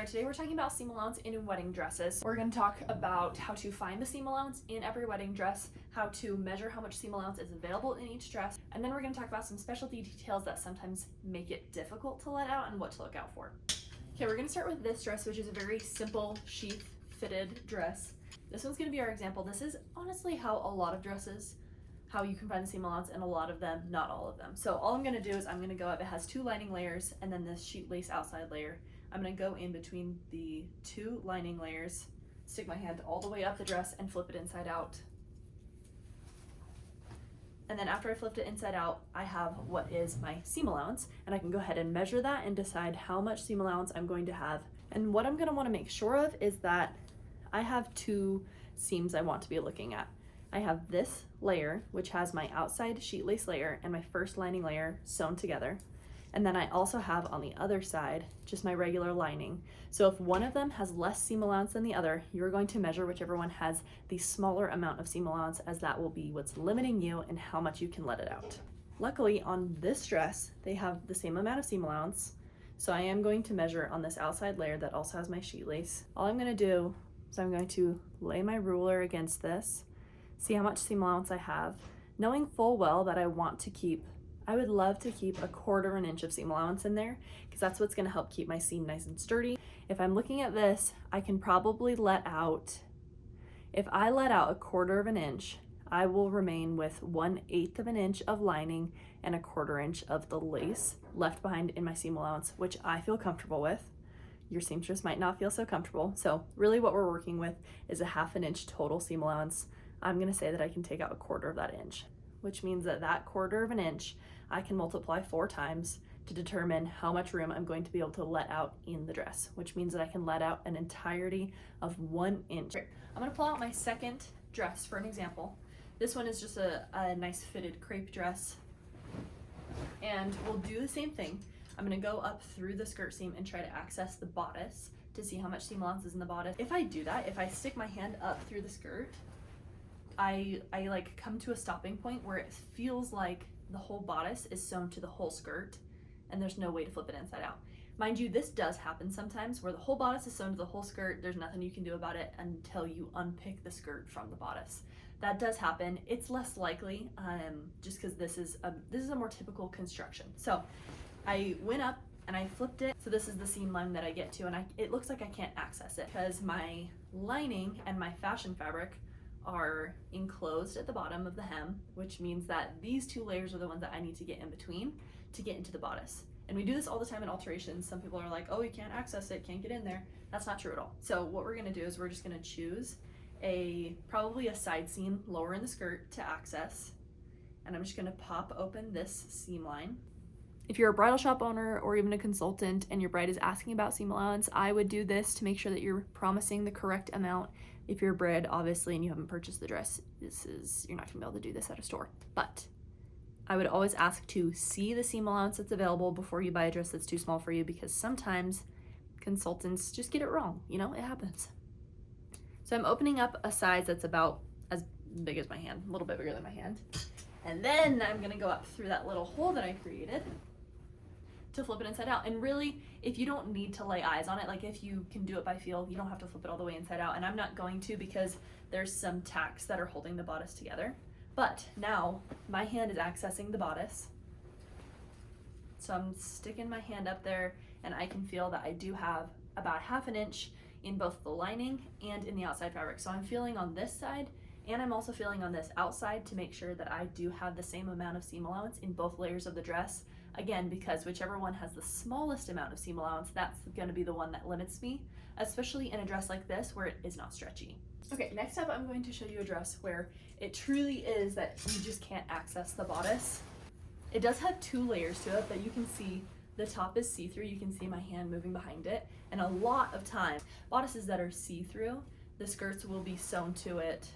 Alright, today we're talking about seam allowance in wedding dresses. We're going to talk about how to find the seam allowance in every wedding dress, how to measure how much seam allowance is available in each dress, and then we're going to talk about some specialty details that sometimes make it difficult to let out and what to look out for. Okay, we're going to start with this dress, which is a very simple sheath fitted dress. This one's going to be our example. This is honestly how a lot of dresses, how you can find the seam allowance, and a lot of them, not all of them. So all I'm going to do is I'm going to go up, it has 2 lining layers and then this sheet lace outside layer. I'm going to go in between the 2 lining layers, stick my hand all the way up the dress and flip it inside out. And then after I flipped it inside out, I have what is my seam allowance, and I can go ahead and measure that and decide how much seam allowance I'm going to have. And what I'm going to want to make sure of is that I have 2 seams I want to be looking at. I have this layer, which has my outside sheet lace layer and my first lining layer sewn together. And then I also have on the other side just my regular lining. So if one of them has less seam allowance than the other, you're going to measure whichever one has the smaller amount of seam allowance, as that will be what's limiting you and how much you can let it out. Luckily on this dress, they have the same amount of seam allowance. So I am going to measure on this outside layer that also has my sheet lace. All I'm going to do is I'm going to lay my ruler against this, see how much seam allowance I have, knowing full well that I would love to keep 1/4 inch of seam allowance in there, because that's what's going to help keep my seam nice and sturdy. If I'm looking at this, I can probably if I let out 1/4 inch, I will remain with 1/8 inch of lining and 1/4 inch of the lace left behind in my seam allowance, which I feel comfortable with. Your seamstress might not feel so comfortable. So really what we're working with is a 1/2 inch total seam allowance. I'm going to say that I can take out 1/4 of that inch, which means that 1/4 inch I can multiply 4 times to determine how much room I'm going to be able to let out in the dress, which means that I can let out an entirety of 1 inch. I'm going to pull out my second dress for an example. This one is just a nice fitted crepe dress, and we'll do the same thing. I'm going to go up through the skirt seam and try to access the bodice to see how much seam allowance is in the bodice. If I do that, if I stick my hand up through the skirt, I like come to a stopping point where it feels like the whole bodice is sewn to the whole skirt and there's no way to flip it inside out. Mind you, this does happen sometimes where the whole bodice is sewn to the whole skirt. There's nothing you can do about it until you unpick the skirt from the bodice. That does happen. It's less likely just because this is a more typical construction. So I went up and I flipped it. So this is the seam line that I get to, and it looks like I can't access it because my lining and my fashion fabric are enclosed at the bottom of the hem, which means that these 2 layers are the ones that I need to get in between to get into the bodice. And we do this all the time in alterations. Some people are like, oh, you can't access it, can't get in there. That's not true at all. So what we're gonna do is we're just gonna choose probably a side seam lower in the skirt to access. And I'm just gonna pop open this seam line. If you're a bridal shop owner or even a consultant and your bride is asking about seam allowance, I would do this to make sure that you're promising the correct amount. If you're a bride, obviously, and you haven't purchased the dress, you're not gonna be able to do this at a store. But I would always ask to see the seam allowance that's available before you buy a dress that's too small for you, because sometimes consultants just get it wrong. You know, it happens. So I'm opening up a size that's about as big as my hand, a little bit bigger than my hand. And then I'm gonna go up through that little hole that I created to flip it inside out. And really, if you don't need to lay eyes on it, like if you can do it by feel, you don't have to flip it all the way inside out. And I'm not going to, because there's some tacks that are holding the bodice together. But now my hand is accessing the bodice. So I'm sticking my hand up there and I can feel that I do have about 1/2 inch in both the lining and in the outside fabric. So I'm feeling on this side, and I'm also feeling on this outside to make sure that I do have the same amount of seam allowance in both layers of the dress. Again, because whichever one has the smallest amount of seam allowance, that's going to be the one that limits me, especially in a dress like this where it is not stretchy. Okay, next up I'm going to show you a dress where it truly is that you just can't access the bodice. It does have 2 layers to it, but you can see the top is see-through. You can see my hand moving behind it. And a lot of times, bodices that are see-through, the skirts will be sewn to it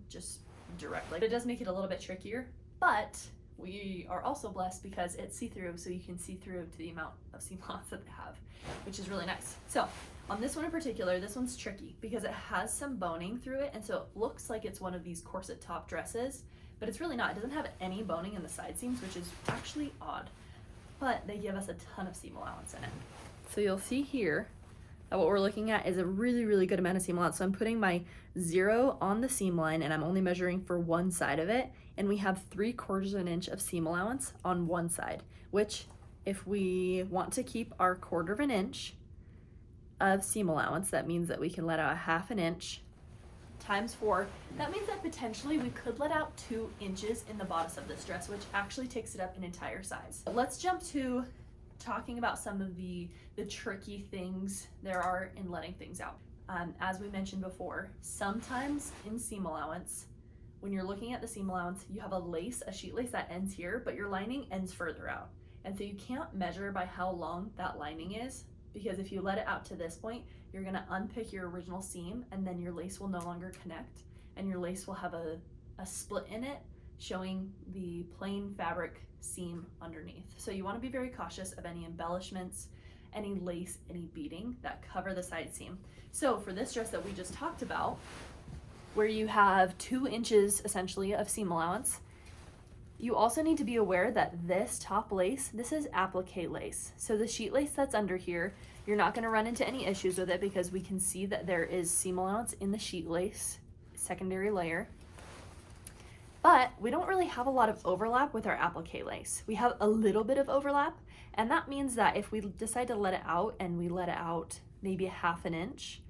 just directly. It does make it a little bit trickier, but we are also blessed because it's see-through, so you can see through to the amount of seam allowance that they have, which is really nice. So on this one in particular, this one's tricky because it has some boning through it, and so it looks like it's one of these corset top dresses, but it's really not. It doesn't have any boning in the side seams, which is actually odd, but they give us a ton of seam allowance in it. So you'll see here, that what we're looking at is a really, really good amount of seam allowance. So I'm putting my 0 on the seam line and I'm only measuring for one side of it. And we have 3/4 of an inch of seam allowance on one side, which if we want to keep our 1/4 of an inch of seam allowance, that means that we can let out a 1/2 inch times 4. That means that potentially we could let out 2 inches in the bodice of this dress, which actually takes it up an entire size. Let's jump to talking about some of the tricky things there are in letting things out. As we mentioned before, sometimes in seam allowance, when you're looking at the seam allowance, you have a sheet lace that ends here, but your lining ends further out. And so you can't measure by how long that lining is, because if you let it out to this point, you're gonna unpick your original seam and then your lace will no longer connect and your lace will have a split in it showing the plain fabric seam underneath. So you wanna be very cautious of any embellishments, any lace, any beading that cover the side seam. So for this dress that we just talked about, where you have 2 inches essentially of seam allowance, you also need to be aware that this top lace, this is applique lace. So the sheet lace that's under here, you're not gonna run into any issues with it because we can see that there is seam allowance in the sheet lace secondary layer. But we don't really have a lot of overlap with our applique lace. We have a little bit of overlap, and that means that if we decide to let it out and we let it out maybe a 1/2 inch,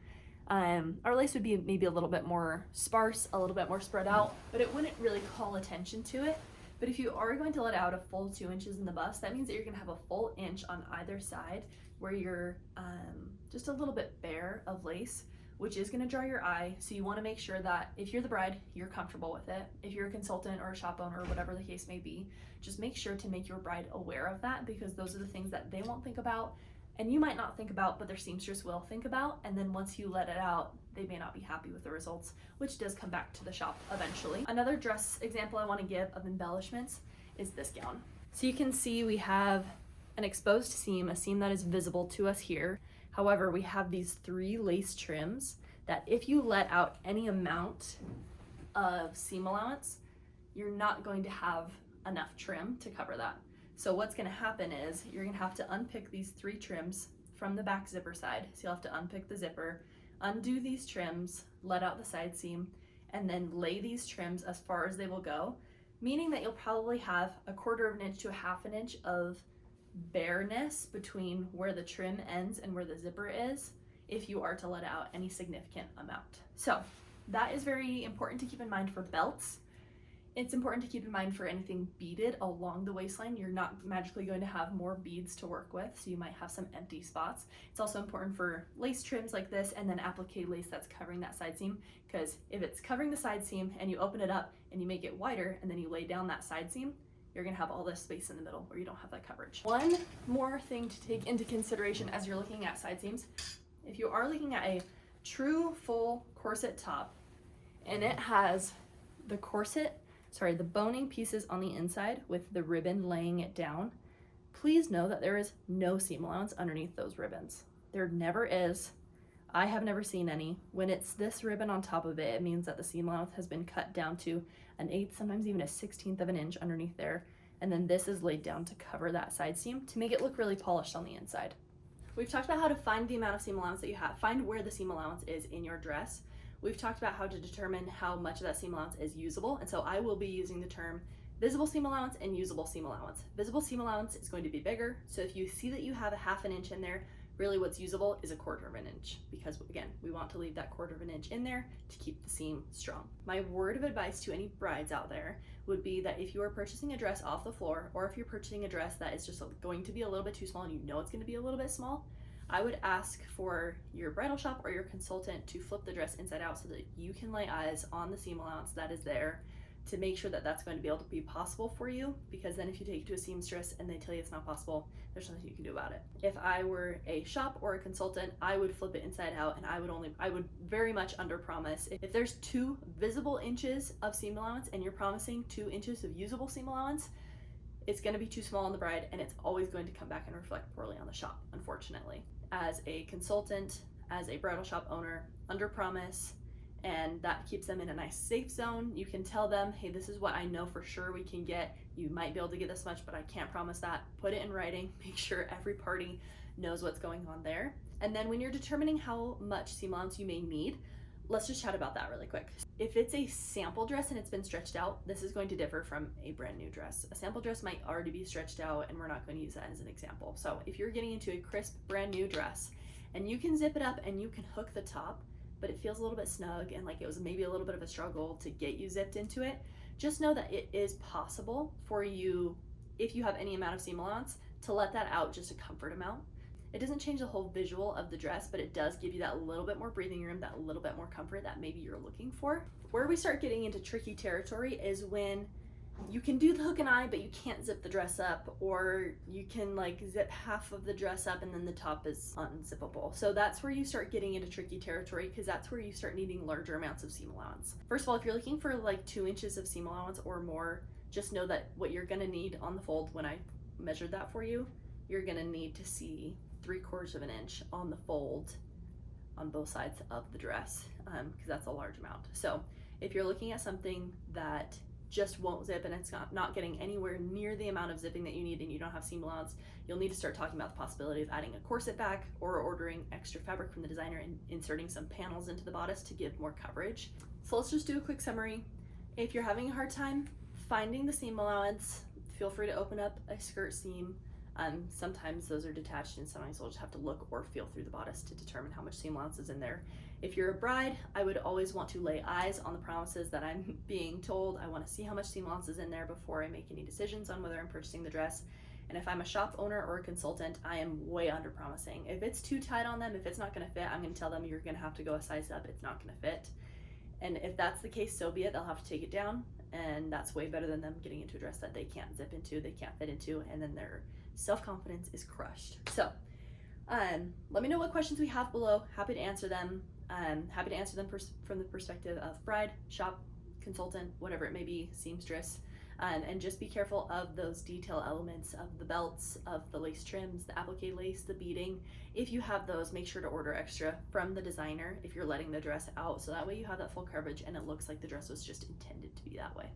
our lace would be maybe a little bit more sparse, a little bit more spread out, but it wouldn't really call attention to it. But if you are going to let out a full 2 inches in the bust, that means that you're gonna have a full inch on either side where you're just a little bit bare of lace, which is gonna draw your eye. So you wanna make sure that if you're the bride, you're comfortable with it. If you're a consultant or a shop owner or whatever the case may be, just make sure to make your bride aware of that, because those are the things that they won't think about and you might not think about, but their seamstress will think about. And then once you let it out, they may not be happy with the results, which does come back to the shop eventually. Another dress example I want to give of embellishments is this gown. So you can see we have an exposed seam, a seam that is visible to us here. However, we have these 3 lace trims that if you let out any amount of seam allowance, you're not going to have enough trim to cover that. So what's gonna happen is you're gonna have to unpick these 3 trims from the back zipper side. So you'll have to unpick the zipper, undo these trims, let out the side seam, and then lay these trims as far as they will go, meaning that you'll probably have a 1/4 of an inch to a 1/2 inch of bareness between where the trim ends and where the zipper is if you are to let out any significant amount. So that is very important to keep in mind for belts. It's important to keep in mind for anything beaded along the waistline. You're not magically going to have more beads to work with, so you might have some empty spots. It's also important for lace trims like this and then applique lace that's covering that side seam, because if it's covering the side seam and you open it up and you make it wider and then you lay down that side seam, you're gonna have all this space in the middle where you don't have that coverage. One more thing to take into consideration as you're looking at side seams, if you are looking at a true full corset top and it has the the boning pieces on the inside with the ribbon laying it down, please know that there is no seam allowance underneath those ribbons. There never is. I have never seen any. When it's this ribbon on top of it, it means that the seam allowance has been cut down to an 1/8, sometimes even a 1/16 of an inch underneath there. And then this is laid down to cover that side seam to make it look really polished on the inside. We've talked about how to find the amount of seam allowance that you have, find where the seam allowance is in your dress. We've talked about how to determine how much of that seam allowance is usable, and so I will be using the term visible seam allowance and usable seam allowance. Visible seam allowance is going to be bigger, so if you see that you have a 1/2 inch in there, really what's usable is a 1/4 of an inch, because again, we want to leave that 1/4 of an inch in there to keep the seam strong. My word of advice to any brides out there would be that if you are purchasing a dress off the floor, or if you're purchasing a dress that is just going to be a little bit too small and you know it's going to be a little bit small, I would ask for your bridal shop or your consultant to flip the dress inside out so that you can lay eyes on the seam allowance that is there to make sure that that's going to be able to be possible for you, because then if you take it to a seamstress and they tell you it's not possible, there's nothing you can do about it. If I were a shop or a consultant, I would flip it inside out and I would very much under promise. If there's 2 visible inches of seam allowance and you're promising 2 inches of usable seam allowance, it's going to be too small on the bride and it's always going to come back and reflect poorly on the shop, unfortunately. As a consultant, as a bridal shop owner, under promise, and that keeps them in a nice safe zone. You can tell them, hey, this is what I know for sure we can get. You might be able to get this much, but I can't promise that. Put it in writing, make sure every party knows what's going on there. And then when you're determining how much seam allowance you may need, let's just chat about that really quick. If it's a sample dress and it's been stretched out, this is going to differ from a brand new dress. A sample dress might already be stretched out, and we're not going to use that as an example. So if you're getting into a crisp brand new dress and you can zip it up and you can hook the top, but it feels a little bit snug and like it was maybe a little bit of a struggle to get you zipped into it, just know that it is possible for you, if you have any amount of seam allowance, to let that out just a comfort amount. It doesn't change the whole visual of the dress, but it does give you that little bit more breathing room, that little bit more comfort that maybe you're looking for. Where we start getting into tricky territory is when you can do the hook and eye, but you can't zip the dress up, or you can like zip half of the dress up and then the top is unzippable. So that's where you start getting into tricky territory, because that's where you start needing larger amounts of seam allowance. First of all, if you're looking for like 2 inches of seam allowance or more, just know that what you're gonna need on the fold, when I measured that for you, you're gonna need to see 3/4 of an inch on the fold on both sides of the dress, because that's a large amount. So if you're looking at something that just won't zip and it's not getting anywhere near the amount of zipping that you need and you don't have seam allowance, you'll need to start talking about the possibility of adding a corset back or ordering extra fabric from the designer and inserting some panels into the bodice to give more coverage. So let's just do a quick summary. If you're having a hard time finding the seam allowance, feel free to open up a skirt seam. Sometimes those are detached and sometimes we'll just have to look or feel through the bodice to determine how much seam allowance is in there. If you're a bride, I would always want to lay eyes on the promises that I'm being told. I want to see how much seam allowance is in there before I make any decisions on whether I'm purchasing the dress. And if I'm a shop owner or a consultant, I am way under promising. If it's too tight on them, if it's not going to fit, I'm going to tell them you're going to have to go a size up. It's not going to fit. And if that's the case, so be it. They'll have to take it down, and that's way better than them getting into a dress that they can't zip into, they can't fit into, and then their self-confidence is crushed. So let me know what questions we have below. Happy to answer them. Happy to answer them from the perspective of bride, shop, consultant, whatever it may be, seamstress. And just be careful of those detail elements of the belts, of the lace trims, the applique lace, the beading. If you have those, make sure to order extra from the designer if you're letting the dress out, so that way you have that full coverage and it looks like the dress was just intended to be that way.